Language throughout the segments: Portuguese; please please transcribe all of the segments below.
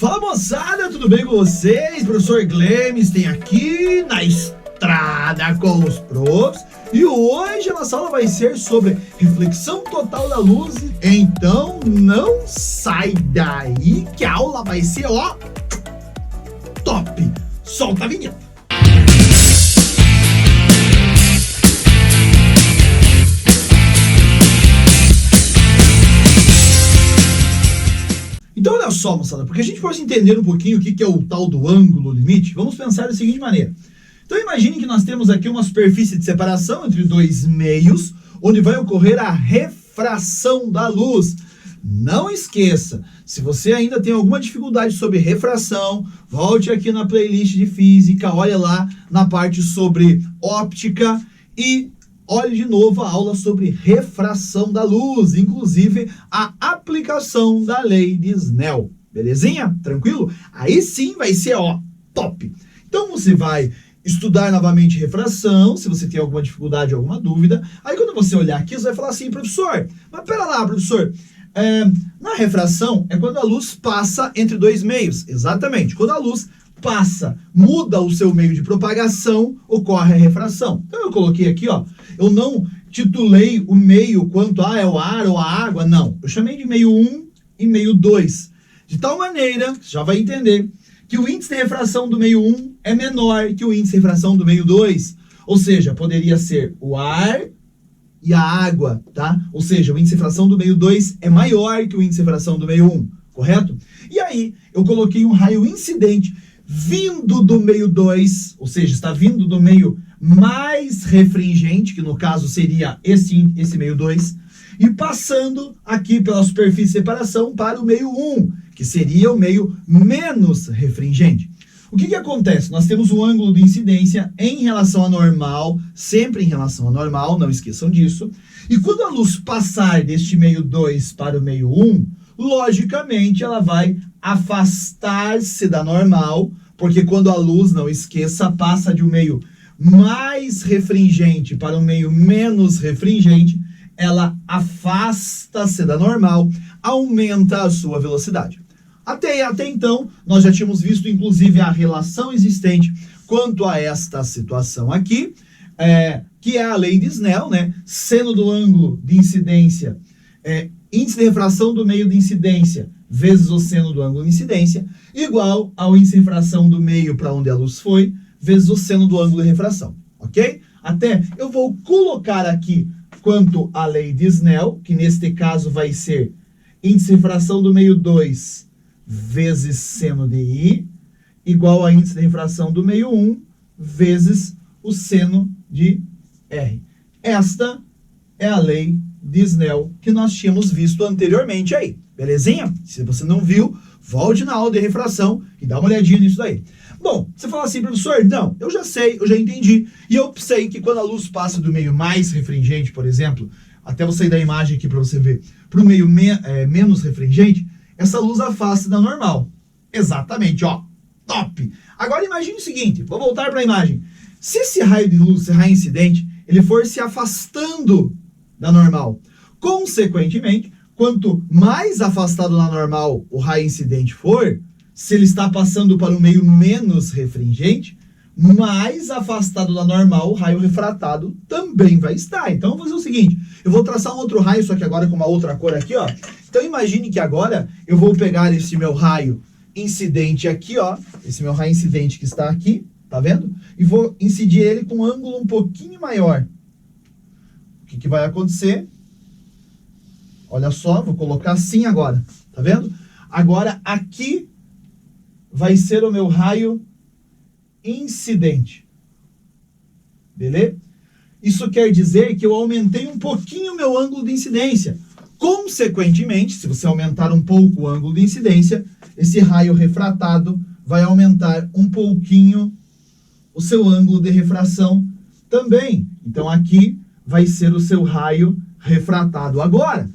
Fala moçada, tudo bem com vocês? Professor Glemes tem aqui na estrada com os profs. E hoje a nossa aula vai ser sobre reflexão total da luz. Então não sai daí que a aula vai ser, ó, top. Solta a vinheta. Então olha só, moçada, porque a gente possa entender um pouquinho o que é o tal do ângulo limite, vamos pensar da seguinte maneira. Então imagine que nós temos aqui uma superfície de separação entre dois meios, onde vai ocorrer a refração da luz. Não esqueça, se você ainda tem alguma dificuldade sobre refração, volte aqui na playlist de física, olha lá na parte sobre óptica e olhe de novo a aula sobre refração da luz, inclusive a aplicação da lei de Snell. Belezinha? Tranquilo? Aí sim vai ser, ó, top. Então você vai estudar novamente refração, se você tem alguma dificuldade, alguma dúvida. Aí quando você olhar aqui, você vai falar assim, professor, mas pera lá, professor, na refração é quando a luz passa entre dois meios. Exatamente, quando a luz passa, muda o seu meio de propagação, ocorre a refração. Então eu coloquei aqui, ó, eu não titulei o meio quanto é o ar ou a água, não. Eu chamei de meio 1 e meio 2. De tal maneira, você já vai entender, que o índice de refração do meio 1 é menor que o índice de refração do meio 2. Ou seja, poderia ser o ar e a água, tá? Ou seja, o índice de refração do meio 2 é maior que o índice de refração do meio 1, correto? E aí, eu coloquei um raio incidente vindo do meio 2, ou seja, está vindo do meio mais refringente, que no caso seria esse meio 2, e passando aqui pela superfície de separação para o meio 1, que seria o meio menos refringente. O que acontece? Nós temos o ângulo de incidência em relação à normal, sempre em relação à normal, não esqueçam disso. E quando a luz passar deste meio 2 para o meio 1, logicamente ela vai afastar-se da normal, porque quando a luz, não esqueça, passa de um meio mais refringente para um meio menos refringente, ela afasta-se da normal, aumenta a sua velocidade. Até então, nós já tínhamos visto, inclusive, a relação existente quanto a esta situação aqui, que é a lei de Snell, né? Seno do ângulo de incidência, índice de refração do meio de incidência vezes o seno do ângulo de incidência, igual ao índice de refração do meio para onde a luz foi, vezes o seno do ângulo de refração, ok? Até eu vou colocar aqui quanto à lei de Snell, que neste caso vai ser índice de refração do meio 2 vezes seno de I, igual a índice de refração do meio 1 vezes o seno de R. Esta é a lei de Snell que nós tínhamos visto anteriormente aí, belezinha? Se você não viu, volte na aula de refração e dá uma olhadinha nisso daí. Bom, você fala assim, professor, não, eu já sei, eu já entendi, e eu sei que quando a luz passa do meio mais refringente, por exemplo, até vou sair da imagem aqui para você ver, para o meio menos refringente, essa luz afasta da normal. Exatamente, ó, top! Agora imagine o seguinte, vou voltar para a imagem. Se esse raio de luz, esse raio incidente, ele for se afastando da normal, consequentemente, quanto mais afastado da normal o raio incidente for, se ele está passando para o meio menos refringente, mais afastado da normal o raio refratado também vai estar. Então, eu vou fazer o seguinte, eu vou traçar um outro raio, só que agora com uma outra cor aqui, ó. Então, imagine que agora eu vou pegar esse meu raio incidente aqui, ó, esse meu raio incidente que está aqui, tá vendo? E vou incidir ele com um ângulo um pouquinho maior. O que vai acontecer? Olha só, vou colocar assim agora, tá vendo? Agora, aqui vai ser o meu raio incidente. Beleza? Isso quer dizer que eu aumentei um pouquinho o meu ângulo de incidência. Consequentemente, se você aumentar um pouco o ângulo de incidência, esse raio refratado vai aumentar um pouquinho o seu ângulo de refração também. Então, aqui vai ser o seu raio refratado agora.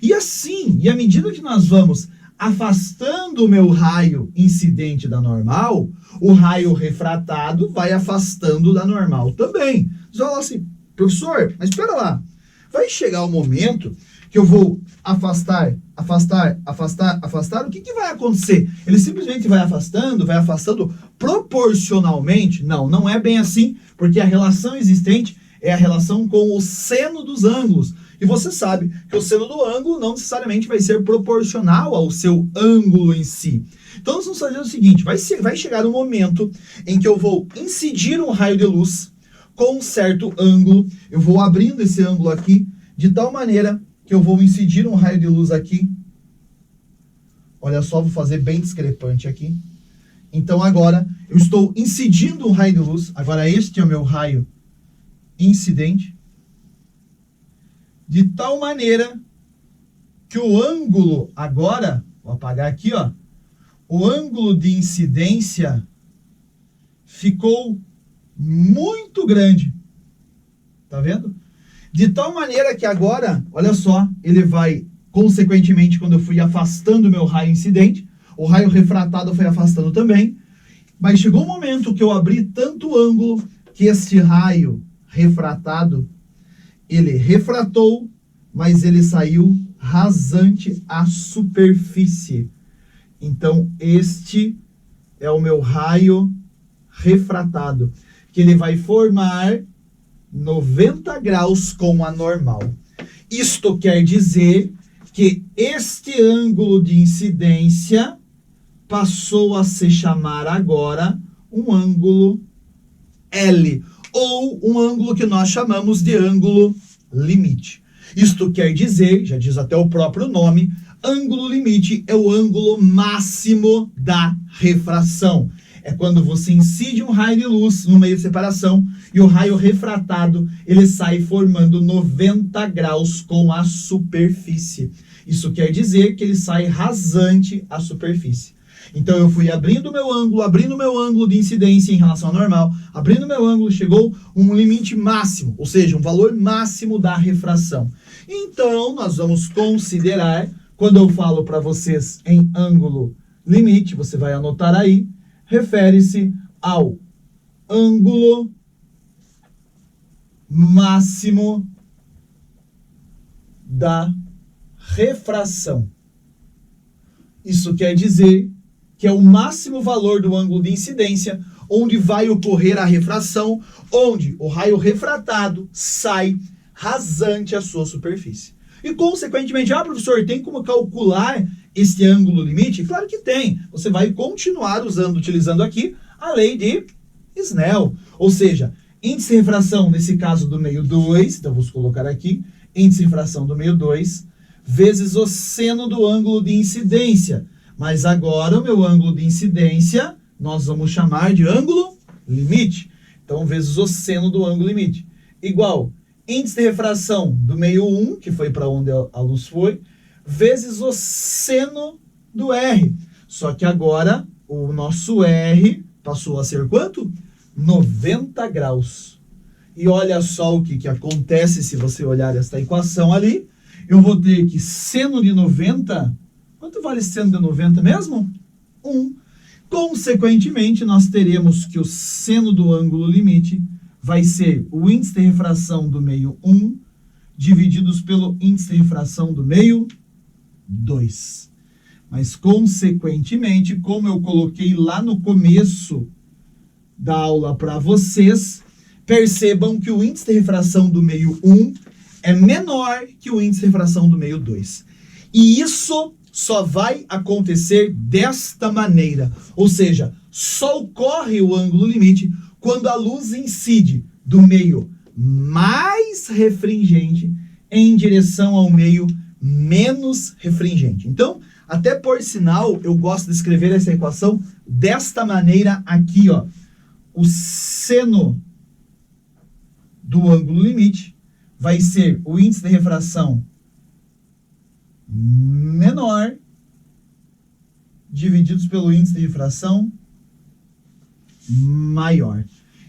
E assim, e à medida que nós vamos afastando o meu raio incidente da normal, o raio refratado vai afastando da normal também. Você fala assim, professor, mas espera lá, vai chegar o momento que eu vou afastar, afastar, afastar, afastar, o que que vai acontecer? Ele simplesmente vai afastando proporcionalmente? Não, não é bem assim, porque a relação existente é a relação com o seno dos ângulos. E você sabe que o seno do ângulo não necessariamente vai ser proporcional ao seu ângulo em si. Então nós vamos fazer o seguinte, vai chegar um momento em que eu vou incidir um raio de luz com um certo ângulo, eu vou abrindo esse ângulo aqui, de tal maneira que eu vou incidir um raio de luz aqui. Olha só, vou fazer bem discrepante aqui. Então agora eu estou incidindo um raio de luz, agora este é o meu raio incidente, de tal maneira que o ângulo agora, vou apagar aqui, ó, o ângulo de incidência ficou muito grande. Tá vendo? De tal maneira que agora, olha só, ele vai, consequentemente, quando eu fui afastando o meu raio incidente, o raio refratado foi afastando também, mas chegou um momento que eu abri tanto ângulo que este raio refratado, ele refratou, mas ele saiu rasante à superfície. Então, este é o meu raio refratado, que ele vai formar 90 graus com a normal. Isto quer dizer que este ângulo de incidência passou a se chamar agora um ângulo L, ou um ângulo que nós chamamos de ângulo limite. Isto quer dizer, já diz até o próprio nome, ângulo limite é o ângulo máximo da refração. É quando você incide um raio de luz no meio de separação e o raio refratado, ele sai formando 90 graus com a superfície. Isso quer dizer que ele sai rasante à superfície. Então eu fui abrindo meu ângulo de incidência em relação ao normal, abrindo meu ângulo, chegou um limite máximo, ou seja, um valor máximo da refração. Então nós vamos considerar, quando eu falo para vocês em ângulo limite, você vai anotar aí, refere-se ao ângulo máximo da refração. Isso quer dizer que é o máximo valor do ângulo de incidência, onde vai ocorrer a refração, onde o raio refratado sai rasante à sua superfície. E, consequentemente, professor, tem como calcular este ângulo limite? Claro que tem. Você vai continuar utilizando aqui a lei de Snell. Ou seja, índice de refração, nesse caso do meio 2, então vamos colocar aqui, índice de refração do meio 2, vezes o seno do ângulo de incidência. Mas agora o meu ângulo de incidência, nós vamos chamar de ângulo limite. Então, vezes o seno do ângulo limite. Igual índice de refração do meio 1, que foi para onde a luz foi, vezes o seno do R. Só que agora o nosso R passou a ser quanto? 90 graus. E olha só o que acontece se você olhar esta equação ali. Eu vou ter que seno de 90... Quanto vale seno de 90 mesmo? 1. Consequentemente, nós teremos que o seno do ângulo limite vai ser o índice de refração do meio 1 divididos pelo índice de refração do meio 2. Mas, consequentemente, como eu coloquei lá no começo da aula para vocês, percebam que o índice de refração do meio 1 é menor que o índice de refração do meio 2. E isso só vai acontecer desta maneira, ou seja, só ocorre o ângulo limite quando a luz incide do meio mais refringente em direção ao meio menos refringente. Então, até por sinal, eu gosto de escrever essa equação desta maneira aqui, ó. O seno do ângulo limite vai ser o índice de refração menor divididos pelo índice de refração maior.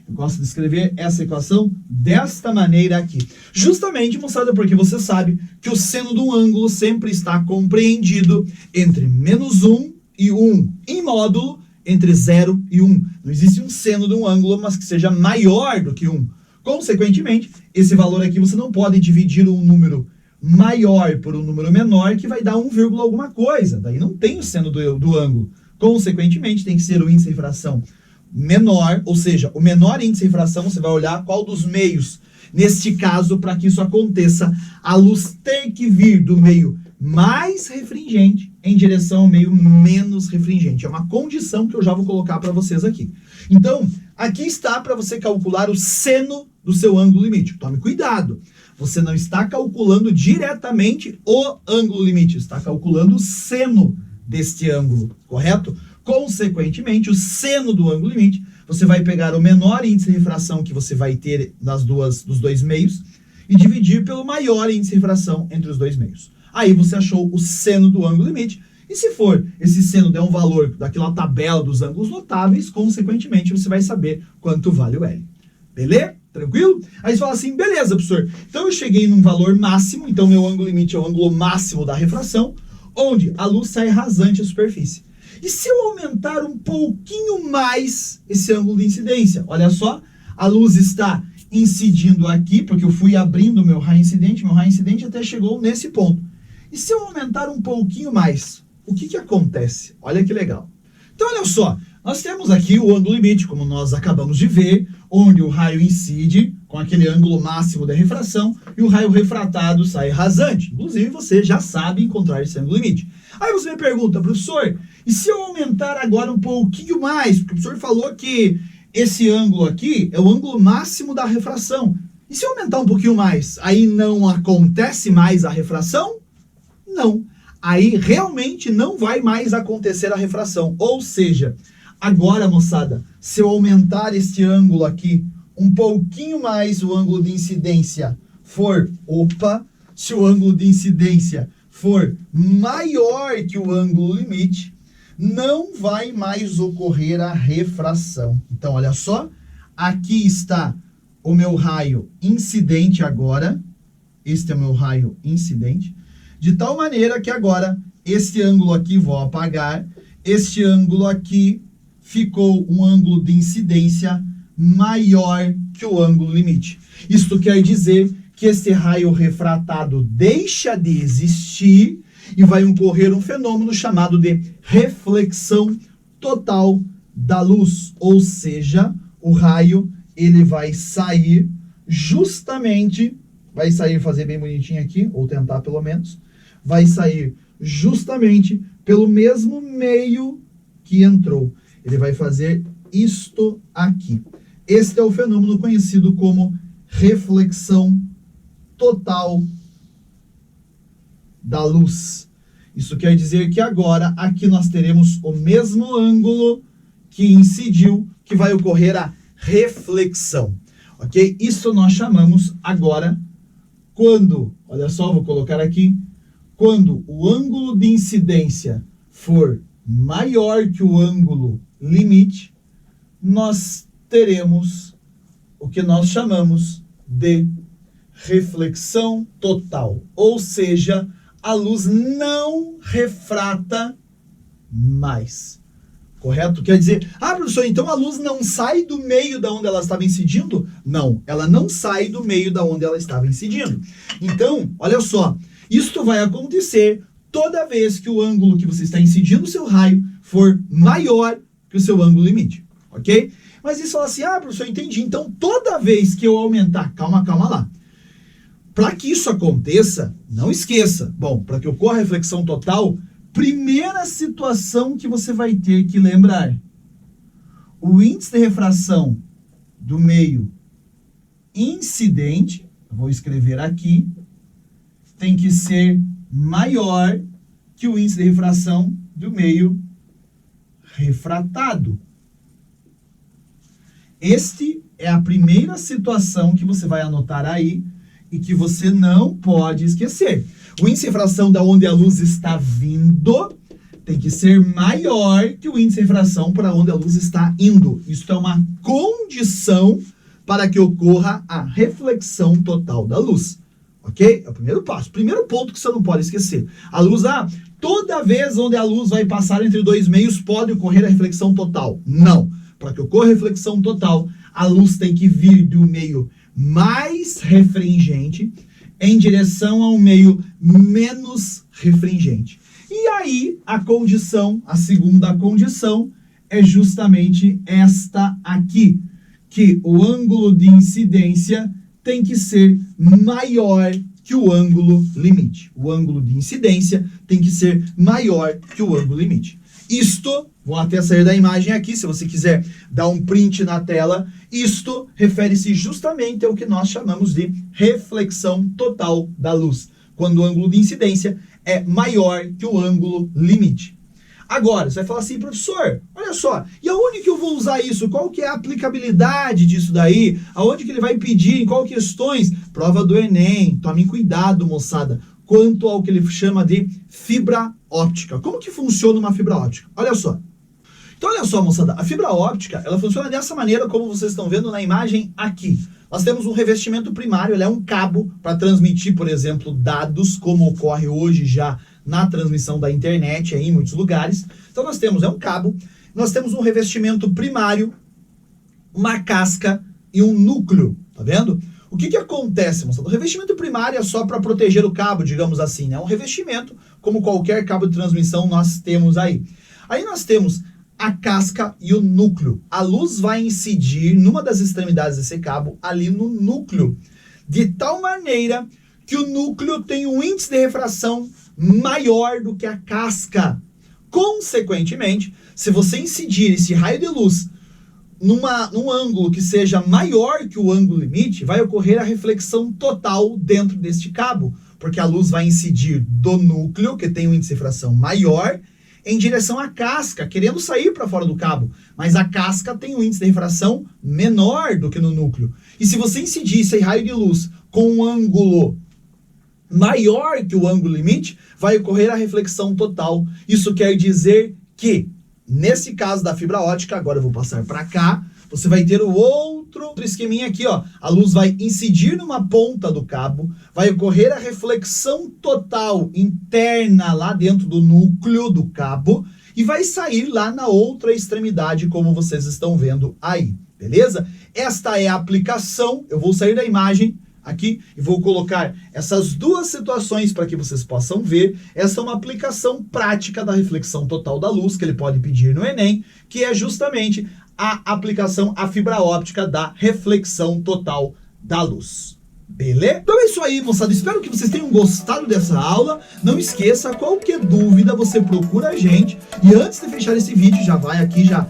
Eu gosto de escrever essa equação desta maneira aqui. Justamente mostrada porque você sabe que o seno de um ângulo sempre está compreendido entre menos 1 e 1, em módulo entre 0 e 1. Não existe um seno de um ângulo, mas que seja maior do que 1. Consequentemente, esse valor aqui você não pode dividir um número maior por um número menor, que vai dar 1, alguma coisa. Daí não tem o seno do ângulo. Consequentemente, tem que ser o índice de refração menor, ou seja, o menor índice de refração, você vai olhar qual dos meios. Neste caso, para que isso aconteça, a luz tem que vir do meio mais refringente em direção ao meio menos refringente. É uma condição que eu já vou colocar para vocês aqui. Então, aqui está para você calcular o seno do seu ângulo limite. Tome cuidado. Você não está calculando diretamente o ângulo limite, está calculando o seno deste ângulo, correto? Consequentemente, o seno do ângulo limite, você vai pegar o menor índice de refração que você vai ter dos dois meios e dividir pelo maior índice de refração entre os dois meios. Aí você achou o seno do ângulo limite, e se for esse seno der um valor daquela tabela dos ângulos notáveis, consequentemente você vai saber quanto vale o L. Beleza? Tranquilo? Aí você fala assim, beleza, professor, então eu cheguei num valor máximo, então meu ângulo limite é o ângulo máximo da refração, onde a luz sai rasante à superfície. E se eu aumentar um pouquinho mais esse ângulo de incidência? Olha só, a luz está incidindo aqui, porque eu fui abrindo meu raio incidente até chegou nesse ponto. E se eu aumentar um pouquinho mais, o que acontece? Olha que legal. Então, olha só, nós temos aqui o ângulo limite, como nós acabamos de ver, onde o raio incide com aquele ângulo máximo da refração e o raio refratado sai rasante. Inclusive, você já sabe encontrar esse ângulo limite. Aí você me pergunta, professor, e se eu aumentar agora um pouquinho mais? Porque o professor falou que esse ângulo aqui é o ângulo máximo da refração. E se eu aumentar um pouquinho mais, aí não acontece mais a refração? Não. Aí realmente não vai mais acontecer a refração. Ou seja, agora, moçada, se eu aumentar este ângulo aqui um pouquinho mais, o ângulo de incidência for, se o ângulo de incidência for maior que o ângulo limite, não vai mais ocorrer a refração. Então, olha só, aqui está o meu raio incidente agora, este é o meu raio incidente, de tal maneira que agora, este ângulo aqui, vou apagar, este ângulo aqui ficou um ângulo de incidência maior que o ângulo limite. Isto quer dizer que este raio refratado deixa de existir e vai ocorrer um fenômeno chamado de reflexão total da luz. Ou seja, o raio ele vai sair justamente, fazer bem bonitinho aqui, ou tentar pelo menos, vai sair justamente pelo mesmo meio que entrou. Ele vai fazer isto aqui. Este é o fenômeno conhecido como reflexão total da luz. Isso quer dizer que agora aqui nós teremos o mesmo ângulo que incidiu, que vai ocorrer a reflexão. Ok? Isso nós chamamos agora quando, olha só, vou colocar aqui, quando o ângulo de incidência for maior que o ângulo limite, nós teremos o que nós chamamos de reflexão total. Ou seja, a luz não refrata mais. Correto? Quer dizer, professor, então a luz não sai do meio da onde ela estava incidindo? Não, ela não sai do meio da onde ela estava incidindo. Então, olha só, isto vai acontecer toda vez que o ângulo que você está incidindo o seu raio for maior que o seu ângulo limite, ok? Mas isso fala assim, professor, entendi. Então, toda vez que eu aumentar, calma lá. Para que isso aconteça, não esqueça, para que ocorra a reflexão total, primeira situação que você vai ter que lembrar, o índice de refração do meio incidente, vou escrever aqui, tem que ser maior que o índice de refração do meio refratado. Este é a primeira situação que você vai anotar aí e que você não pode esquecer. O índice de refração da onde a luz está vindo tem que ser maior que o índice de refração para onde a luz está indo. Isso é uma condição para que ocorra a reflexão total da luz. Ok? É o primeiro passo. Primeiro ponto que você não pode esquecer. A luz, toda vez onde a luz vai passar entre dois meios pode ocorrer a reflexão total. Não. Para que ocorra a reflexão total, a luz tem que vir do meio mais refringente em direção a um meio menos refringente. E aí, a segunda condição, é justamente esta aqui, que o ângulo de incidência tem que ser maior que o ângulo limite. O ângulo de incidência tem que ser maior que o ângulo limite. Isto, vou até sair da imagem aqui, se você quiser dar um print na tela, isto refere-se justamente ao que nós chamamos de reflexão total da luz, quando o ângulo de incidência é maior que o ângulo limite. Agora, você vai falar assim, professor, olha só, e aonde que eu vou usar isso? Qual que é a aplicabilidade disso daí? Aonde que ele vai pedir? Em qual questões? Prova do Enem. Tomem cuidado, moçada, quanto ao que ele chama de fibra óptica. Como que funciona uma fibra óptica? Olha só. Então, olha só, moçada, a fibra óptica, ela funciona dessa maneira como vocês estão vendo na imagem aqui. Nós temos um revestimento primário, ele é um cabo para transmitir, por exemplo, dados, como ocorre hoje já na transmissão da internet aí, em muitos lugares. Então nós temos um cabo, nós temos um revestimento primário, uma casca e um núcleo, tá vendo? O que acontece, moçada? O revestimento primário é só para proteger o cabo, digamos assim, né? Um revestimento, como qualquer cabo de transmissão nós temos aí. Aí nós temos a casca e o núcleo. A luz vai incidir numa das extremidades desse cabo, ali no núcleo, de tal maneira que o núcleo tem um índice de refração maior do que a casca. Consequentemente, se você incidir esse raio de luz num ângulo que seja maior que o ângulo limite, vai ocorrer a reflexão total dentro deste cabo, porque a luz vai incidir do núcleo, que tem um índice de refração maior, em direção à casca, querendo sair para fora do cabo, mas a casca tem um índice de refração menor do que no núcleo. E se você incidir esse raio de luz com um ângulo maior que o ângulo limite, vai ocorrer a reflexão total. Isso quer dizer que, nesse caso da fibra ótica, agora eu vou passar para cá, você vai ter o outro esqueminha aqui, ó. A luz vai incidir numa ponta do cabo, vai ocorrer a reflexão total interna lá dentro do núcleo do cabo e vai sair lá na outra extremidade, como vocês estão vendo aí, beleza? Esta é a aplicação, eu vou sair da imagem aqui e vou colocar essas duas situações para que vocês possam ver. Essa é uma aplicação prática da reflexão total da luz, que ele pode pedir no Enem, que é justamente a aplicação à fibra óptica da reflexão total da luz. Beleza? Então é isso aí, moçada. Espero que vocês tenham gostado dessa aula. Não esqueça, qualquer dúvida, você procura a gente. E antes de fechar esse vídeo, já vai aqui, já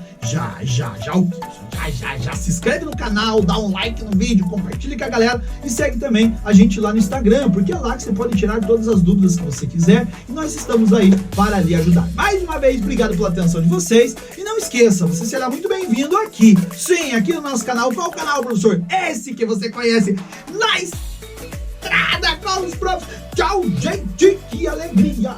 se inscreve no canal, dá um like no vídeo, compartilha com a galera e segue também a gente lá no Instagram, porque é lá que você pode tirar todas as dúvidas que você quiser e nós estamos aí para lhe ajudar. Mais uma vez, obrigado pela atenção de vocês e não esqueça, você será muito bem-vindo aqui, sim, aqui no nosso canal. Qual canal, professor? Esse que você conhece, na Estrada com os Profs. Tchau, gente, que alegria!